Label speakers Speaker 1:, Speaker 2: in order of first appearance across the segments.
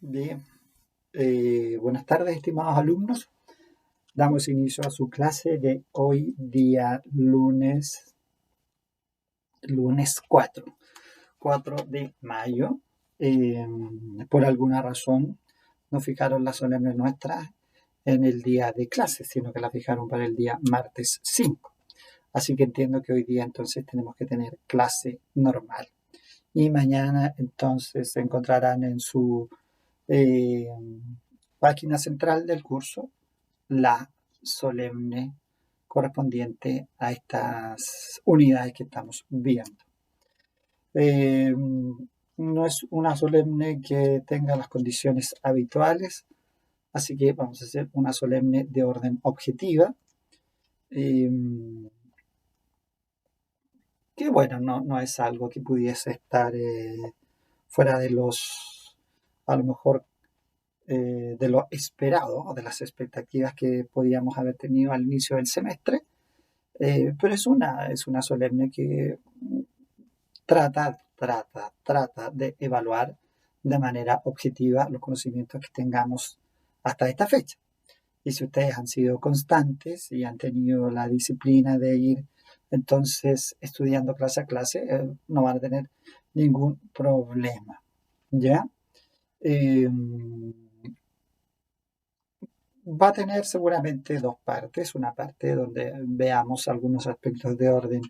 Speaker 1: Bien, buenas tardes, estimados alumnos. Damos inicio a su clase de hoy, día lunes 4 de mayo. Por alguna razón no fijaron las solemnes nuestras en el día de clase, sino que la fijaron para el día martes 5. Así que entiendo que hoy día entonces tenemos que tener clase normal. Y mañana entonces se encontrarán en su eh, página central del curso la solemne correspondiente a estas unidades que estamos viendo. No es una solemne que tenga las condiciones habituales, así que vamos a hacer una solemne de orden objetiva, eh, que bueno, no es algo que pudiese estar fuera de a lo mejor, de lo esperado o de las expectativas que podíamos haber tenido al inicio del semestre, pero es una solemne que trata de evaluar de manera objetiva los conocimientos que tengamos hasta esta fecha. Y si ustedes han sido constantes y han tenido la disciplina de ir entonces estudiando clase a clase, no van a tener ningún problema. ¿Ya? Eh, Va a tener seguramente dos partes, una parte donde veamos algunos aspectos de orden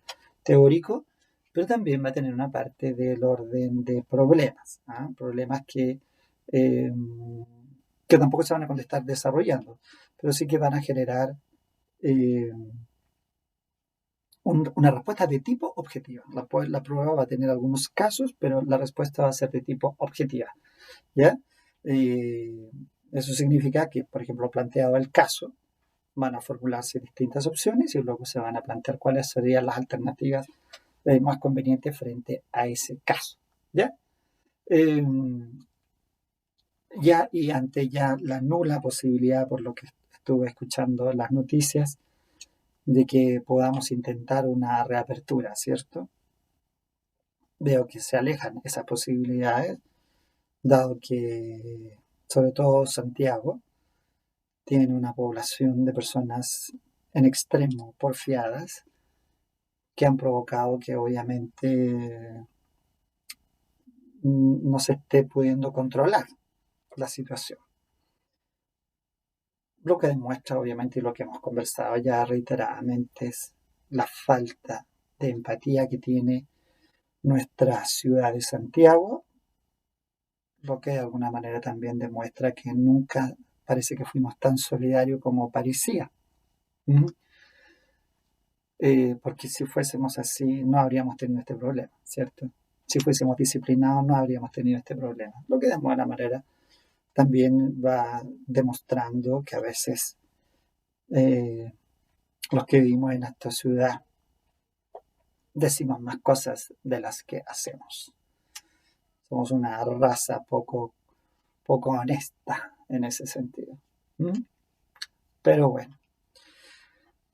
Speaker 1: teórico, pero también va a tener una parte del orden de problemas, ¿ah? Problemas eh, que tampoco se van a contestar desarrollando, pero sí que van a generar eh, una respuesta de tipo objetiva. La prueba va a tener algunos casos, pero la respuesta va a ser de tipo objetiva. ¿Ya? Eh, Eso significa que, por ejemplo, planteado el caso, van a formularse distintas opciones y luego se van a plantear cuáles serían las alternativas más convenientes frente a ese caso. ¿Ya? Eh, y ante ya la nula posibilidad, por lo que estuve escuchando las noticias, de que podamos intentar una reapertura, ¿cierto? Veo que se alejan esas posibilidades, dado que, sobre todo Santiago, tiene una población de personas en extremo porfiadas que han provocado que obviamente no se esté pudiendo controlar la situación. Lo que demuestra obviamente y lo que hemos conversado ya reiteradamente es la falta de empatía que tiene nuestra ciudad de Santiago, lo que de alguna manera también demuestra que nunca parece que fuimos tan solidarios como parecía. ¿Mm? Porque si fuésemos así no habríamos tenido este problema, ¿cierto? Si fuésemos disciplinados no habríamos tenido este problema. Lo que de alguna manera también va demostrando que a veces eh, los que vivimos en esta ciudad decimos más cosas de las que hacemos. Somos una raza poco honesta en ese sentido. ¿Mm? Pero bueno,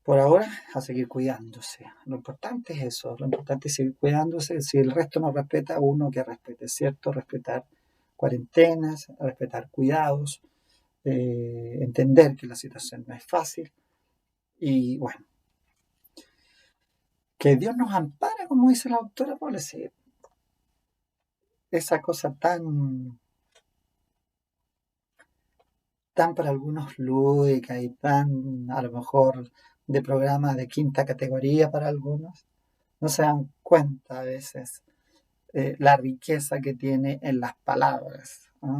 Speaker 1: por ahora a seguir cuidándose. Lo importante es eso, lo importante es seguir cuidándose. Si el resto no respeta, uno que respete, ¿cierto? Respetar cuarentenas, respetar cuidados, entender que la situación no es fácil y bueno, que Dios nos ampare, como dice la autora Paula, esa cosa tan para algunos lúdica y tan a lo mejor de programa de quinta categoría para algunos, no se dan cuenta a veces la riqueza que tiene en las palabras, ¿no?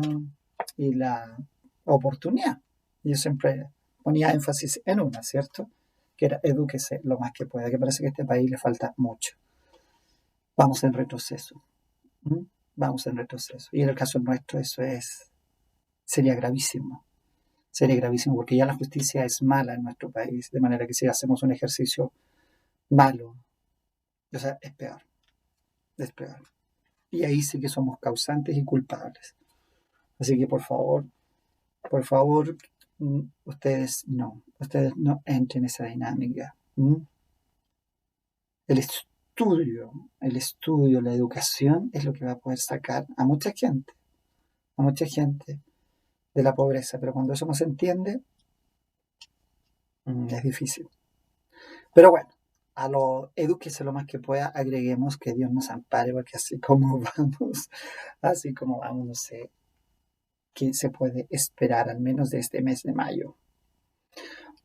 Speaker 1: Y la oportunidad. Yo siempre ponía énfasis en una, ¿cierto? Que era edúquese lo más que pueda, que parece que a este país le falta mucho. Vamos en retroceso. ¿Mm? Vamos en retroceso. Y en el caso nuestro sería gravísimo. Sería gravísimo porque ya la justicia es mala en nuestro país, de manera que si hacemos un ejercicio malo, o sea, es peor. Y ahí sí que somos causantes y culpables. Así que por favor, ustedes no entren en esa dinámica. ¿Mm? El estudio, la educación es lo que va a poder sacar a mucha gente. a mucha gente de la pobreza, pero cuando eso no se entiende, es difícil. Pero bueno, a lo edúquese lo más que pueda, agreguemos que Dios nos ampare, porque así como vamos, no sé qué se puede esperar, al menos de este mes de mayo.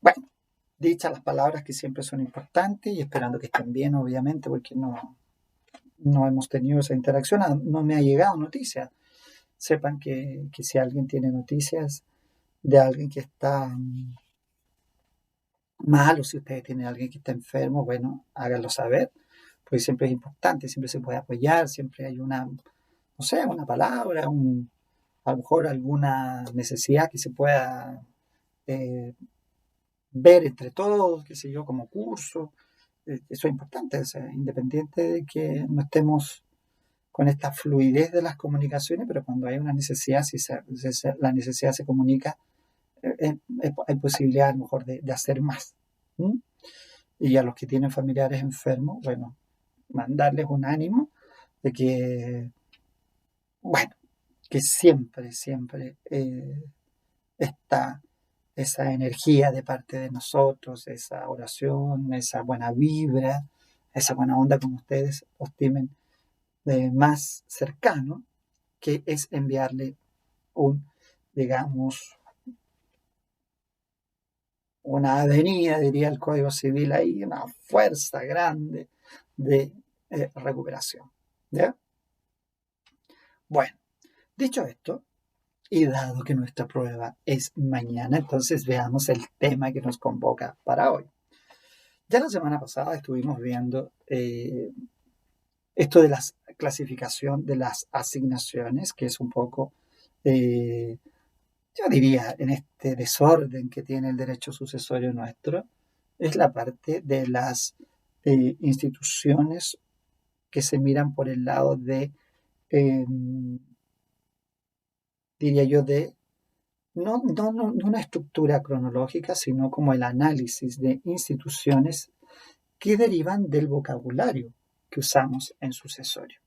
Speaker 1: Bueno, dichas las palabras que siempre son importantes y esperando que estén bien, obviamente, porque no hemos tenido esa interacción, no me ha llegado noticia. Sepan que si alguien tiene noticias de alguien que está mal o si ustedes tienen a alguien que está enfermo, bueno, háganlo saber, porque siempre es importante, siempre se puede apoyar, siempre hay una, no sé, una palabra, a lo mejor alguna necesidad que se pueda eh, ver entre todos, qué sé yo, como curso. Eso es importante, o sea, independiente de que no estemos con esta fluidez de las comunicaciones, pero cuando hay una necesidad, si la necesidad se comunica, hay posibilidad a lo mejor de hacer más. ¿Mm? Y a los que tienen familiares enfermos, bueno, mandarles un ánimo de que, bueno, que siempre, siempre está esa energía de parte de nosotros, esa oración, esa buena vibra, esa buena onda como ustedes estimen más cercano, que es enviarle un, digamos, una avenida, diría el Código Civil ahí, una fuerza grande de recuperación. ¿Ya? Bueno, dicho esto, y dado que nuestra prueba es mañana, entonces veamos el tema que nos convoca para hoy. Ya la semana pasada estuvimos viendo esto de la clasificación de las asignaciones, que es un poco, eh, yo diría, en este desorden que tiene el derecho sucesorio nuestro, es la parte de las instituciones que se miran por el lado de, eh, diría yo, de no una estructura cronológica, sino como el análisis de instituciones que derivan del vocabulario que usamos en sucesorio.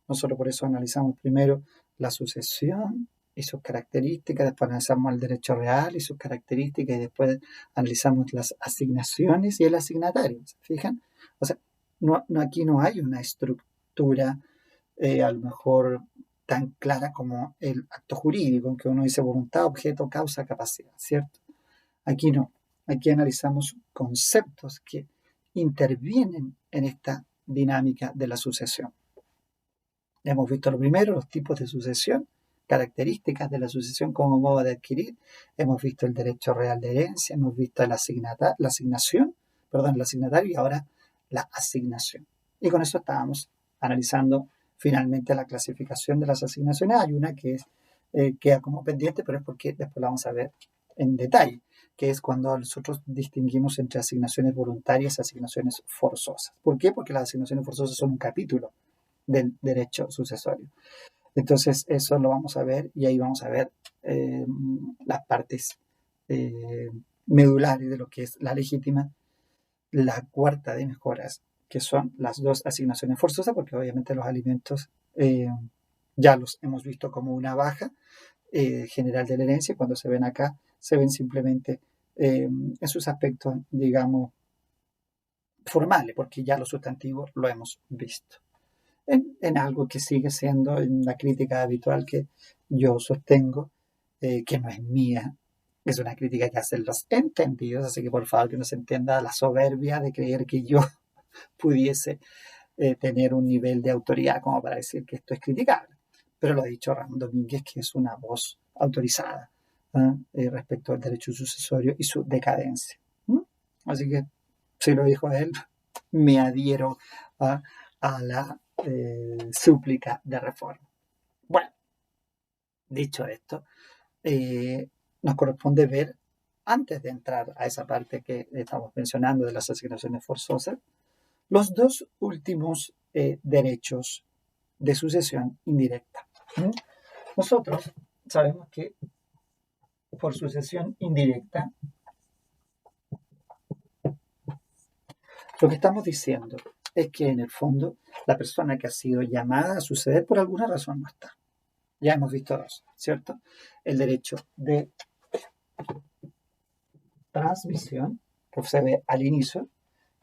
Speaker 1: Nosotros por eso analizamos primero la sucesión y sus características, después analizamos el derecho real y sus características, y después analizamos las asignaciones y el asignatario. ¿Se fijan? O sea, aquí no hay una estructura a lo mejor tan clara como el acto jurídico, en que uno dice voluntad, objeto, causa, capacidad, ¿cierto? Aquí no. Aquí analizamos conceptos que intervienen en esta dinámica de la sucesión. Hemos visto lo primero, los tipos de sucesión, características de la sucesión como modo de adquirir. Hemos visto el derecho real de herencia, hemos visto la asignación, el asignatario y ahora la asignación. Y con eso estábamos analizando finalmente la clasificación de las asignaciones. Hay una que queda como pendiente, pero es porque después la vamos a ver en detalle, que es cuando nosotros distinguimos entre asignaciones voluntarias y asignaciones forzosas. ¿Por qué? Porque las asignaciones forzosas son un capítulo del derecho sucesorio. Entonces, eso lo vamos a ver y ahí vamos a ver las partes eh, medulares de lo que es la legítima, la cuarta de mejoras, que son las dos asignaciones forzosas, porque obviamente los alimentos ya los hemos visto como una baja general de la herencia, y cuando se ven acá, se ven simplemente en sus aspectos, digamos, formales, porque ya los sustantivos lo hemos visto. En algo que sigue siendo una crítica habitual que yo sostengo, que no es mía, es una crítica que hacen los entendidos, así que por favor que no se entienda la soberbia de creer que yo pudiese tener un nivel de autoridad como para decir que esto es criticable. Pero lo ha dicho Ramón Domínguez, que es una voz autorizada respecto al derecho sucesorio y su decadencia. ¿Mm? Así que, si lo dijo él, me adhiero a la súplica de reforma. Bueno, dicho esto, nos corresponde ver, antes de entrar a esa parte que estamos mencionando de las asignaciones forzosas, los dos últimos derechos de sucesión indirecta. ¿Mm? Nosotros sabemos que por sucesión indirecta, lo que estamos diciendo es que en el fondo la persona que ha sido llamada a suceder por alguna razón no está. Ya hemos visto dos, ¿cierto? El derecho de transmisión, que se ve al inicio,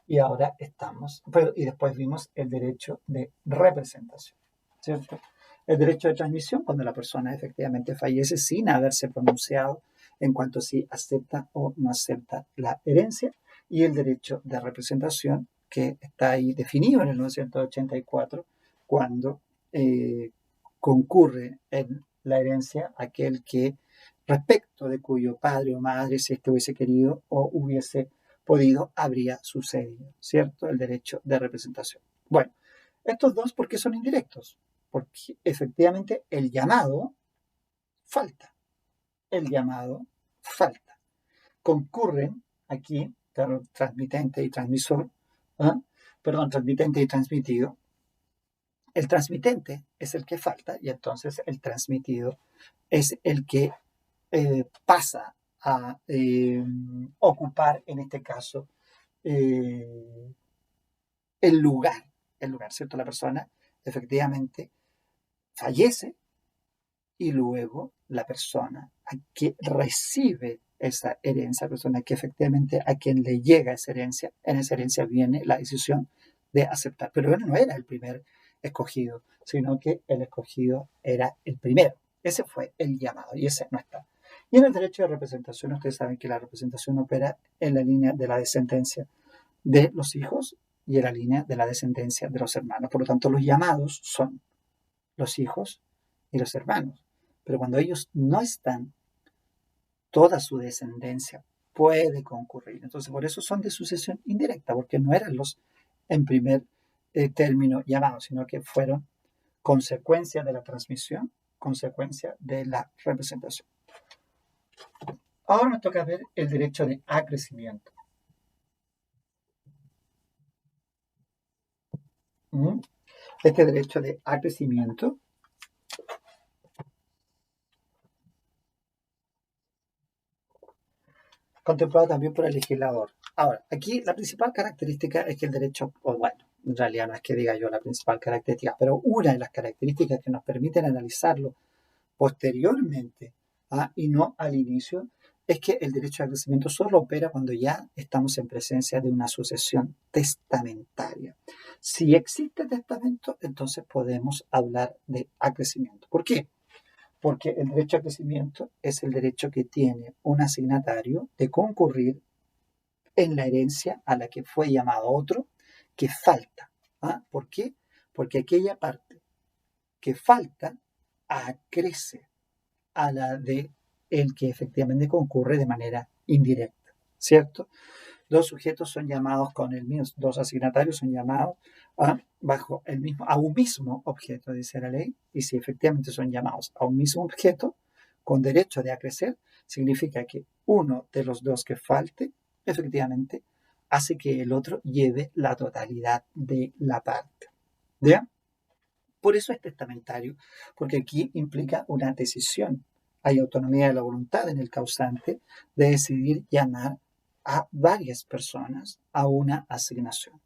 Speaker 1: y ahora y después vimos el derecho de representación, ¿cierto? El derecho de transmisión, cuando la persona efectivamente fallece sin haberse pronunciado en cuanto a si acepta o no acepta la herencia, y el derecho de representación, que está ahí definido en el 1984, cuando concurre en la herencia aquel que, respecto de cuyo padre o madre, si éste hubiese querido o hubiese podido, habría sucedido, ¿cierto? El derecho de representación. Bueno, estos dos, ¿por qué son indirectos? Porque efectivamente el llamado falta. El llamado falta. Concurren aquí, claro, transmitente y transmisor, ¿eh? Perdón, transmitente y transmitido. El transmitente es el que falta y entonces el transmitido es el que pasa a ocupar, en este caso, eh, el lugar, ¿cierto? La persona efectivamente fallece y luego la persona a que recibe esa herencia, la persona que efectivamente a quien le llega esa herencia, en esa herencia viene la decisión de aceptar. Pero él no era el primer escogido, sino que el escogido era el primero. Ese fue el llamado y ese no está. Y en el derecho de representación, ustedes saben que la representación opera en la línea de la descendencia de los hijos y en la línea de la descendencia de los hermanos. Por lo tanto, los llamados son los hijos y los hermanos. Pero cuando ellos no están, toda su descendencia puede concurrir. Entonces, por eso son de sucesión indirecta, porque no eran los en primer término llamados, sino que fueron consecuencia de la transmisión, consecuencia de la representación. Ahora nos toca ver el derecho de acrecimiento. Este derecho de acrecimiento contemplado también por el legislador. Ahora, aquí la principal característica es que el derecho, o bueno, en realidad no es que diga yo la principal característica, pero una de las características que nos permiten analizarlo posteriormente y no al inicio, es que el derecho de crecimiento solo opera cuando ya estamos en presencia de una sucesión testamentaria. Si existe testamento, entonces podemos hablar de acrecimiento. ¿Por qué? Porque el derecho a crecimiento es el derecho que tiene un asignatario de concurrir en la herencia a la que fue llamado otro que falta. ¿Por qué? Porque aquella parte que falta acrece a la de el que efectivamente concurre de manera indirecta, ¿cierto? Dos sujetos son llamados con el mismo, dos asignatarios son llamados bajo el mismo, a un mismo objeto, dice la ley, y si efectivamente son llamados a un mismo objeto, con derecho de acrecer, significa que uno de los dos que falte, efectivamente, hace que el otro lleve la totalidad de la parte. ¿Ya? Por eso es testamentario, porque aquí implica una decisión. Hay autonomía de la voluntad en el causante de decidir llamar a varias personas a una asignación.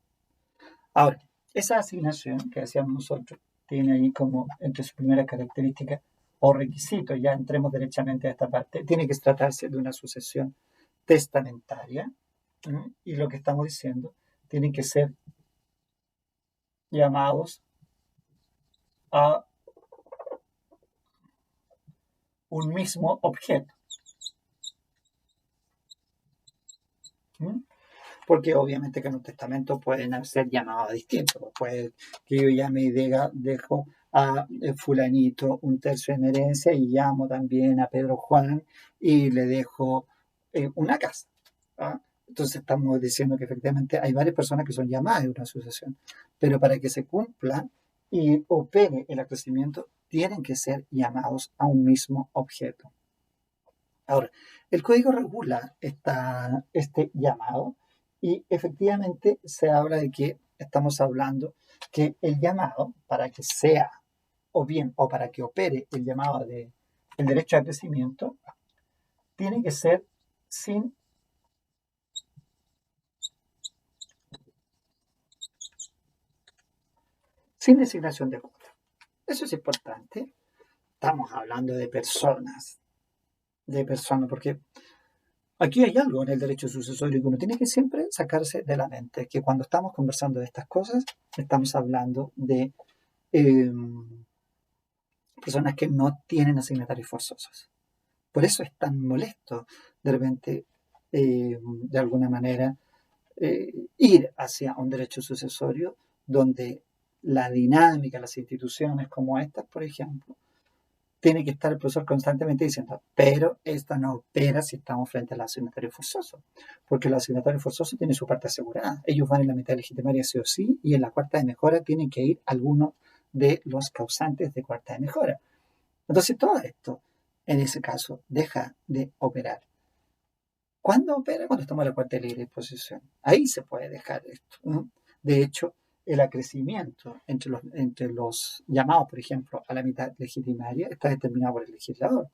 Speaker 1: Ahora, esa asignación que hacíamos nosotros tiene ahí como entre sus primeras características o requisitos, ya entremos derechamente a esta parte, tiene que tratarse de una sucesión testamentaria, y lo que estamos diciendo, tienen que ser llamados a un mismo objeto. Porque obviamente que en un testamento pueden ser llamados distintos. Puede que yo llame y dejo a fulanito un tercio de mi herencia y llamo también a Pedro Juan y le dejo una casa. Entonces estamos diciendo que efectivamente hay varias personas que son llamadas de una sucesión, pero para que se cumpla y opere el acrecimiento tienen que ser llamados a un mismo objeto. Ahora, el código regula este llamado y efectivamente se habla de que estamos hablando que el llamado, para que sea o bien o para que opere el llamado del derecho a crecimiento, tiene que ser sin designación de cuota. Eso es importante. estamos hablando de personas, porque aquí hay algo en el derecho sucesorio que uno tiene que siempre sacarse de la mente, que cuando estamos conversando de estas cosas, estamos hablando de eh, personas que no tienen asignatarios forzosos. Por eso es tan molesto de repente, de alguna manera, ir hacia un derecho sucesorio donde la dinámica, las instituciones como estas, por ejemplo, tiene que estar el profesor constantemente diciendo, pero esto no opera si estamos frente al asignatario forzoso, porque el asignatario forzoso tiene su parte asegurada. Ellos van en la mitad legitimaria sí o sí, y en la cuarta de mejora tienen que ir algunos de los causantes de cuarta de mejora. Entonces todo esto, en ese caso, deja de operar. ¿Cuándo opera? Cuando estamos en la cuarta de libre disposición. Ahí se puede dejar esto, ¿no? De hecho, el acrecimiento entre los llamados, por ejemplo, a la mitad legitimaria está determinado por el legislador.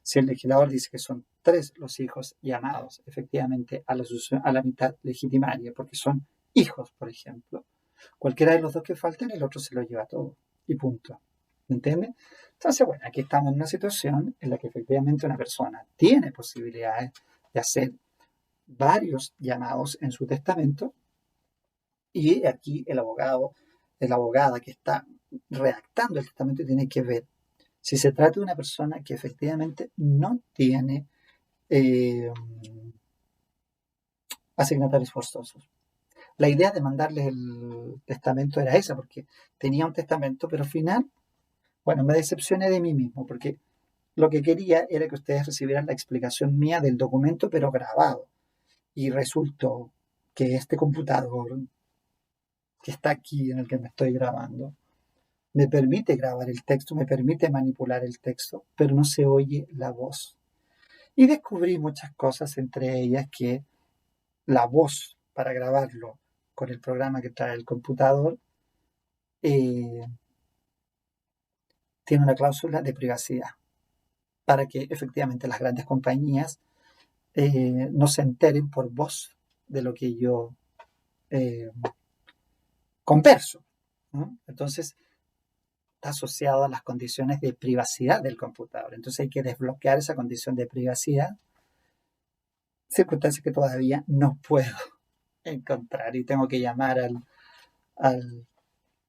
Speaker 1: Si el legislador dice que son 3 los hijos llamados efectivamente a la mitad legitimaria, porque son hijos, por ejemplo, cualquiera de los dos que falten, el otro se lo lleva todo. Y punto. ¿Me entiendes? Entonces, bueno, aquí estamos en una situación en la que efectivamente una persona tiene posibilidades de hacer varios llamados en su testamento, y aquí el abogado, la abogada que está redactando el testamento tiene que ver si se trata de una persona que efectivamente no tiene eh, asignatarios forzosos. La idea de mandarles el testamento era esa, porque tenía un testamento, pero al final, bueno, me decepcioné de mí mismo, porque lo que quería era que ustedes recibieran la explicación mía del documento, pero grabado. Y resultó que este computador que está aquí en el que me estoy grabando me permite grabar el texto, me permite manipular el texto, pero no se oye la voz. Y descubrí muchas cosas, entre ellas que la voz para grabarlo con el programa que trae el computador eh, tiene una cláusula de privacidad para que efectivamente las grandes compañías no se enteren por voz de lo que yo eh, converso, ¿no? Entonces está asociado a las condiciones de privacidad del computador. Entonces hay que desbloquear esa condición de privacidad, circunstancias que todavía no puedo encontrar y tengo que llamar al,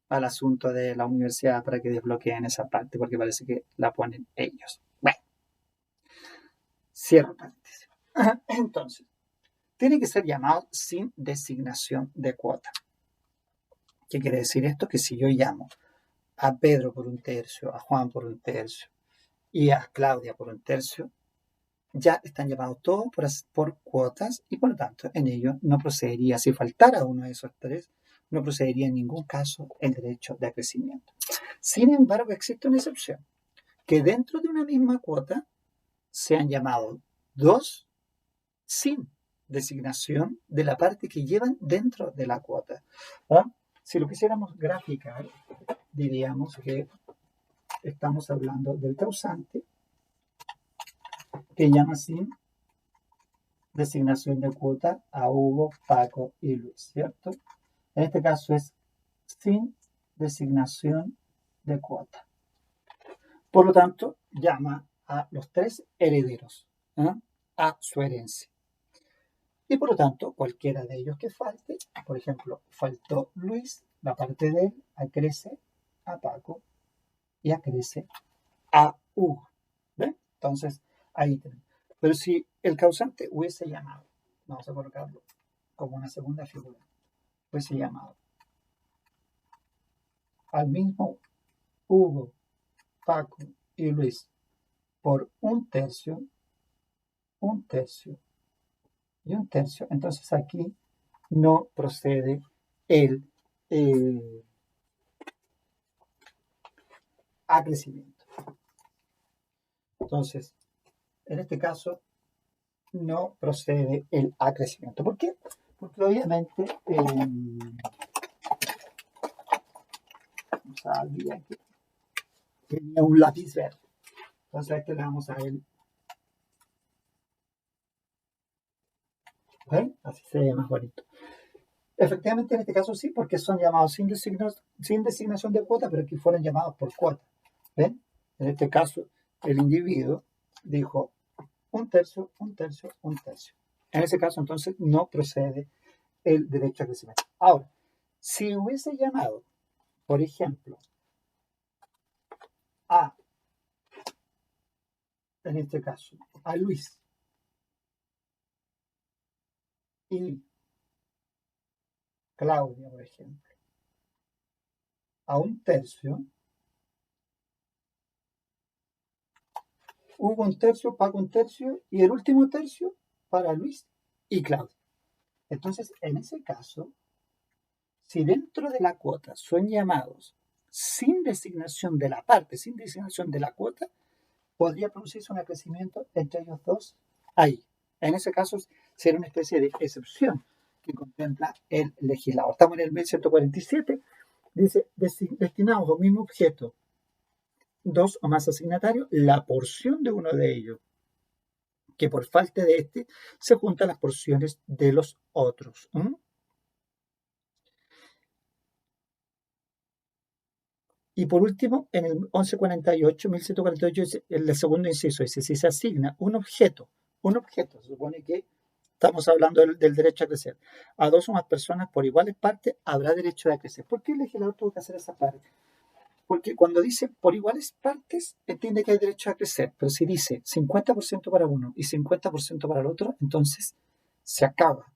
Speaker 1: al asunto de la universidad para que desbloqueen esa parte, porque parece que la ponen ellos. Bueno, cierro paréntesis. Entonces, tiene que ser llamado sin designación de cuota. ¿Qué quiere decir esto? Que si yo llamo a Pedro por un tercio, a Juan por un tercio y a Claudia por un tercio, ya están llamados todos por cuotas y por lo tanto en ello no procedería, si faltara uno de esos 3, no procedería en ningún caso el derecho de acrecimiento. Sin embargo, existe una excepción, que dentro de una misma cuota se han llamado 2 sin designación de la parte que llevan dentro de la cuota. ¿Ah? Si lo quisiéramos graficar, diríamos que estamos hablando del causante que llama sin designación de cuota a Hugo, Paco y Luis, ¿cierto? En este caso es sin designación de cuota. Por lo tanto, llama a los 3 herederos, ¿eh? A su herencia. Y por lo tanto, cualquiera de ellos que falte, por ejemplo, faltó Luis, la parte de él acrece a Paco y acrece a Hugo. ¿Ven? Entonces, ahí tenemos. Pero si el causante hubiese llamado, vamos a colocarlo como una segunda figura, hubiese llamado al mismo Hugo, Paco y Luis por un tercio y un tercio, entonces aquí no procede el acrecimiento. Entonces, en este caso, no procede el acrecimiento. ¿Por qué? Porque obviamente, vamos a olvidar aquí, tenía un lápiz verde. Entonces, a este le vamos a dar el. ¿Ven? Así se ve más bonito. Efectivamente, en este caso sí, porque son llamados sin designación de cuota, pero aquí fueron llamados por cuota. ¿Ven? En este caso, el individuo dijo un tercio, un tercio, un tercio. En ese caso, entonces, no procede el derecho a crecimiento. Ahora, si hubiese llamado, por ejemplo, a, en este caso, a Luis y Claudia, por ejemplo, a un tercio, hubo un tercio, paga un tercio y el último tercio para Luis y Claudia. Entonces, en ese caso, si dentro de la cuota son llamados sin designación de la parte, sin designación de la cuota, podría producirse un acrecimiento entre ellos dos ahí. En ese caso, sería una especie de excepción que contempla el legislador. Estamos en el 1147, dice, destinados a un mismo objeto, dos o más asignatarios, la porción de uno de ellos, que por falta de este, se juntan las porciones de los otros. Y por último, en el 1148, el segundo inciso dice, si se asigna un objeto, se supone que estamos hablando del derecho a crecer, a dos o más personas por iguales partes, habrá derecho a crecer. ¿Por qué el legislador tuvo que hacer esa parte? Porque cuando dice por iguales partes, entiende que hay derecho a crecer, pero si dice 50% para uno y 50% para el otro, entonces se acaba.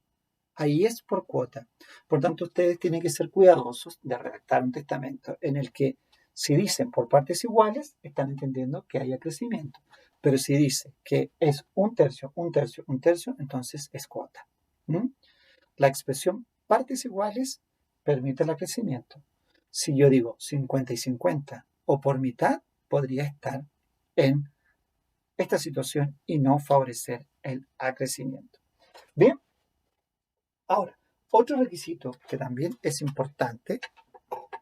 Speaker 1: Ahí es por cuota. Por tanto, ustedes tienen que ser cuidadosos de redactar un testamento en el que si dicen por partes iguales, están entendiendo que haya crecimiento. Pero si dice que es un tercio, un tercio, un tercio, entonces es cuota. La expresión partes iguales permite el crecimiento. Si yo digo 50 y 50 o por mitad, podría estar en esta situación y no favorecer el acrecimiento. Bien, ahora, otro requisito que también es importante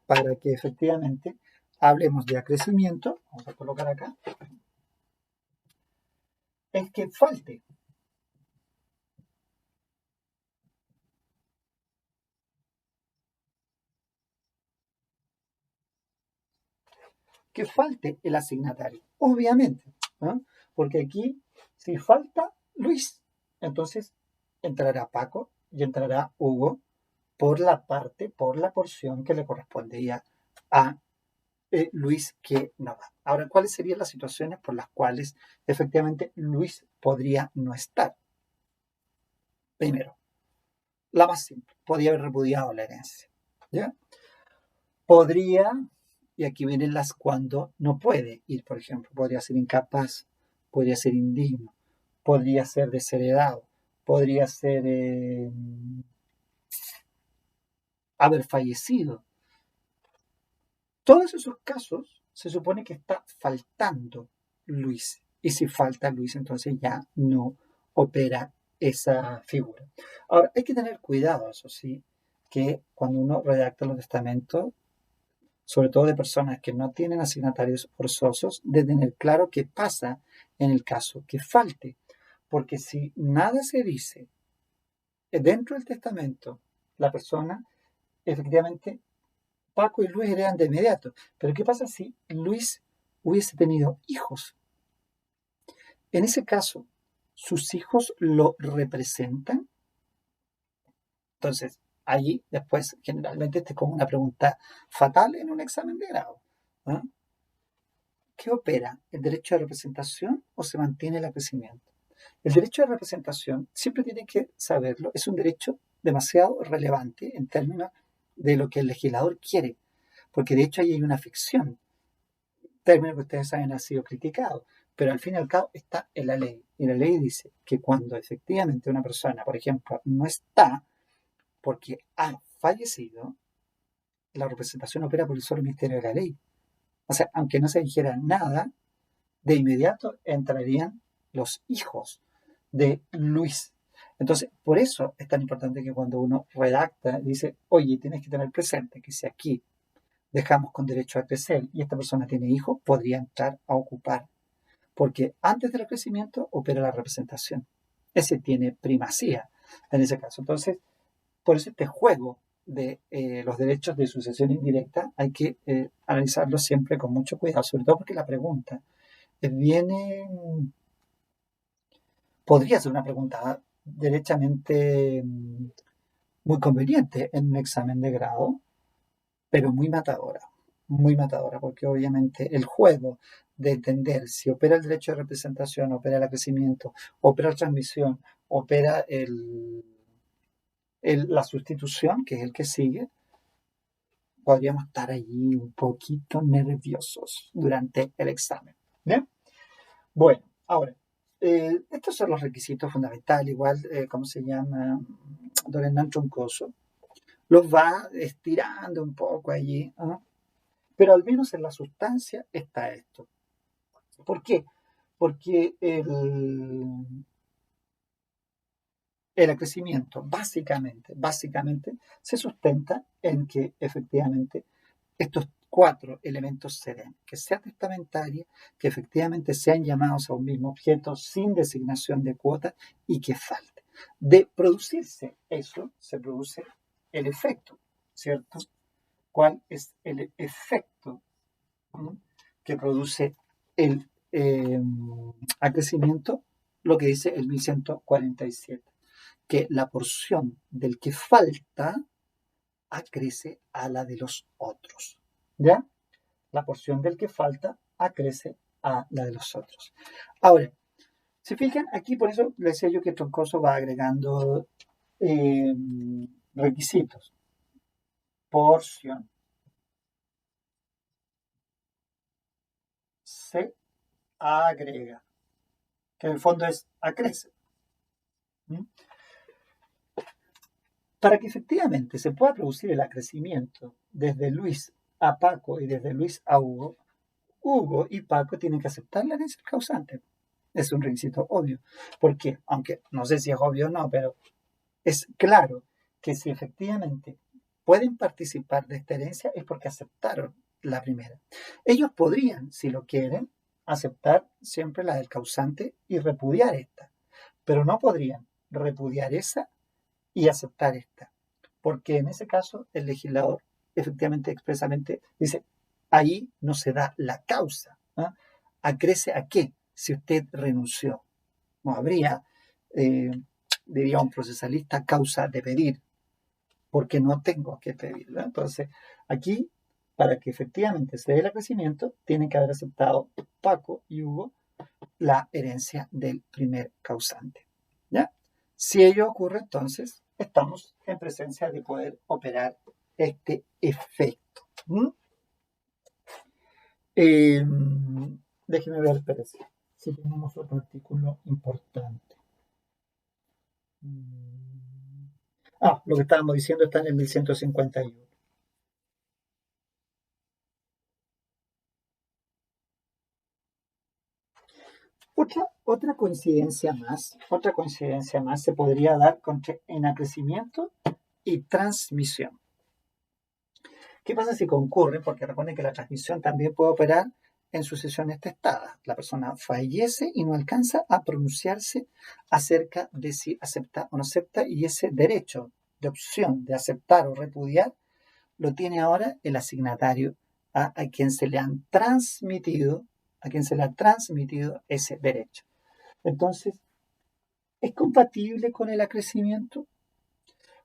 Speaker 1: para que efectivamente hablemos de acrecimiento, vamos a colocar acá, es que falte. Que falte el asignatario, obviamente, ¿no? Porque aquí, si falta Luis, entonces entrará Paco y entrará Hugo por la parte, por la porción que le correspondería a Luis que no va. Ahora, ¿cuáles serían las situaciones por las cuales efectivamente Luis podría no estar? Primero, la más simple, podría haber repudiado la herencia. ¿Ya? Podría, y aquí vienen las cuando no puede ir, por ejemplo, podría ser incapaz, podría ser indigno, podría ser desheredado, podría ser haber fallecido. Todos esos casos se supone que está faltando Luis. Y si falta Luis, entonces ya no opera esa figura. Ahora, hay que tener cuidado, eso sí, que cuando uno redacta los testamentos, sobre todo de personas que no tienen asignatarios forzosos, de tener claro qué pasa en el caso que falte. Porque si nada se dice dentro del testamento, la persona efectivamente Paco y Luis heredan de inmediato. Pero ¿qué pasa si Luis hubiese tenido hijos? En ese caso, ¿sus hijos lo representan? Entonces, allí después generalmente este es como una pregunta fatal en un examen de grado. ¿No? ¿Qué opera? ¿El derecho de representación o se mantiene el crecimiento? El derecho de representación, siempre tienen que saberlo, es un derecho demasiado relevante en términos de lo que el legislador quiere, porque de hecho ahí hay una ficción, término que ustedes saben ha sido criticado, pero al fin y al cabo está en la ley. Y la ley dice que cuando efectivamente una persona, por ejemplo, no está porque ha fallecido, la representación opera por el solo misterio de la ley. O sea, aunque no se dijera nada, de inmediato entrarían los hijos de Luis. Entonces, por eso es tan importante que cuando uno redacta, dice, oye, tienes que tener presente que si aquí dejamos con derecho a crecer y esta persona tiene hijos, podría entrar a ocupar. Porque antes del crecimiento opera la representación. Ese tiene primacía en ese caso. Entonces, por eso este juego de los derechos de sucesión indirecta hay que analizarlos siempre con mucho cuidado, sobre todo porque la pregunta viene, podría ser una pregunta derechamente muy conveniente en un examen de grado, pero muy matadora, porque obviamente el juego de entender si opera el derecho de representación, opera el acrecimiento, opera la transmisión, opera la sustitución, que es el que sigue, podríamos estar allí un poquito nerviosos durante el examen. ¿Bien? Bueno, ahora, estos son los requisitos fundamentales, igual, ¿cómo se llama? Don Hernán Troncoso los va estirando un poco allí, ¿no? Pero al menos en la sustancia está esto. ¿Por qué? Porque el acrecimiento básicamente se sustenta en que efectivamente estos cuatro elementos se den, que sea testamentaria, que efectivamente sean llamados a un mismo objeto sin designación de cuota y que falte. De producirse eso, se produce el efecto, ¿cierto? ¿Cuál es el efecto que produce el acrecimiento? Lo que dice el 1147, que la porción del que falta acrece a la de los otros. ¿Ya? La porción del que falta acrece a la de los otros. Ahora, si fijan, aquí por eso les decía yo que Troncoso va agregando requisitos. Porción. Se agrega, que en el fondo es acrece. ¿Mm? Para que efectivamente se pueda producir el acrecimiento desde Luis a Paco y desde Luis a Hugo, Hugo y Paco tienen que aceptar la herencia del causante. Es un requisito obvio. Porque, aunque no sé si es obvio o no, pero es claro que si efectivamente pueden participar de esta herencia es porque aceptaron la primera. Ellos podrían, si lo quieren, aceptar siempre la del causante y repudiar esta, pero no podrían repudiar esa y aceptar esta, porque en ese caso el legislador efectivamente expresamente dice, ahí no se da la causa. ¿No? ¿Acrece a qué? Si usted renunció. No habría, eh, diría un procesalista, causa de pedir, porque no tengo que pedir. ¿No? Entonces, aquí, para que efectivamente se dé el acrecimiento, tienen que haber aceptado Paco y Hugo la herencia del primer causante. ¿Ya? Si ello ocurre, entonces estamos en presencia de poder operar este efecto. Eh, Déjeme ver, espérese, si tenemos otro artículo importante. Lo que estábamos diciendo está en el 1151. Otra coincidencia más se podría dar en acrecimiento y transmisión. ¿Qué pasa si concurre? Porque recuerden que la transmisión también puede operar en sucesiones testadas. La persona fallece y no alcanza a pronunciarse acerca de si acepta o no acepta, y ese derecho de opción de aceptar o repudiar lo tiene ahora el asignatario a quien se le han transmitido, ese derecho. Entonces, ¿es compatible con el acrecimiento?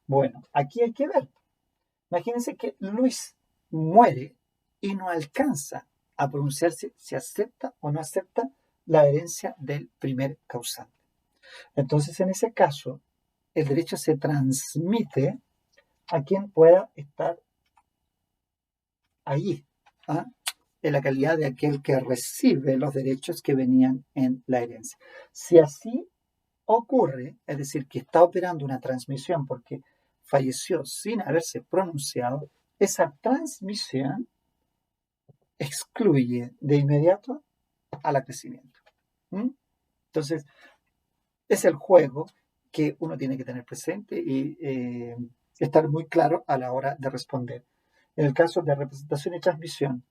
Speaker 1: Bueno, aquí hay que ver. Imagínense que Luis muere y no alcanza a pronunciarse si acepta o no acepta la herencia del primer causante. Entonces, en ese caso, el derecho se transmite a quien pueda estar allí, ¿ah? En la calidad de aquel que recibe los derechos que venían en la herencia. Si así ocurre, es decir, que está operando una transmisión porque falleció sin haberse pronunciado, esa transmisión excluye de inmediato al acrecimiento. Entonces, es el juego que uno tiene que tener presente y estar muy claro a la hora de responder. En el caso de representación y transmisión,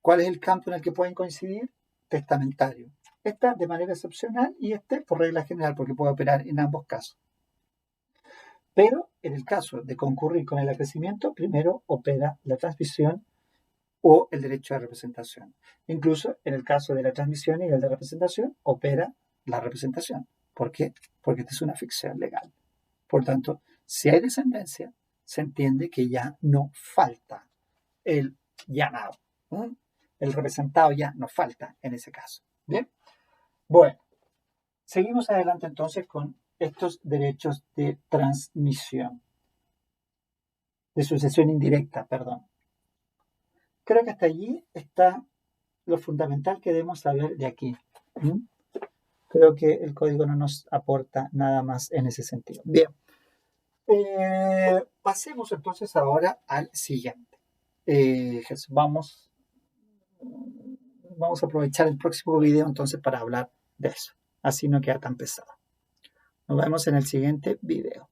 Speaker 1: ¿cuál es el campo en el que pueden coincidir? Testamentario. Esta de manera excepcional y este por regla general, porque puede operar en ambos casos. Pero en el caso de concurrir con el acrecimiento, primero opera la transmisión o el derecho de representación. Incluso en el caso de la transmisión y el de representación, opera la representación. ¿Por qué? Porque esta es una ficción legal. Por tanto, si hay descendencia, se entiende que ya no falta el llamado. ¿Eh? El representado ya no falta en ese caso. Bien. Bueno, seguimos adelante entonces con estos derechos de transmisión, de sucesión indirecta, perdón. Creo que hasta allí está lo fundamental que debemos saber de aquí. ¿Mm? Creo que el código no nos aporta nada más en ese sentido. Bien, pasemos entonces ahora al siguiente. Vamos a aprovechar el próximo video entonces para hablar de eso. Así no queda tan pesado. Nos vemos en el siguiente video.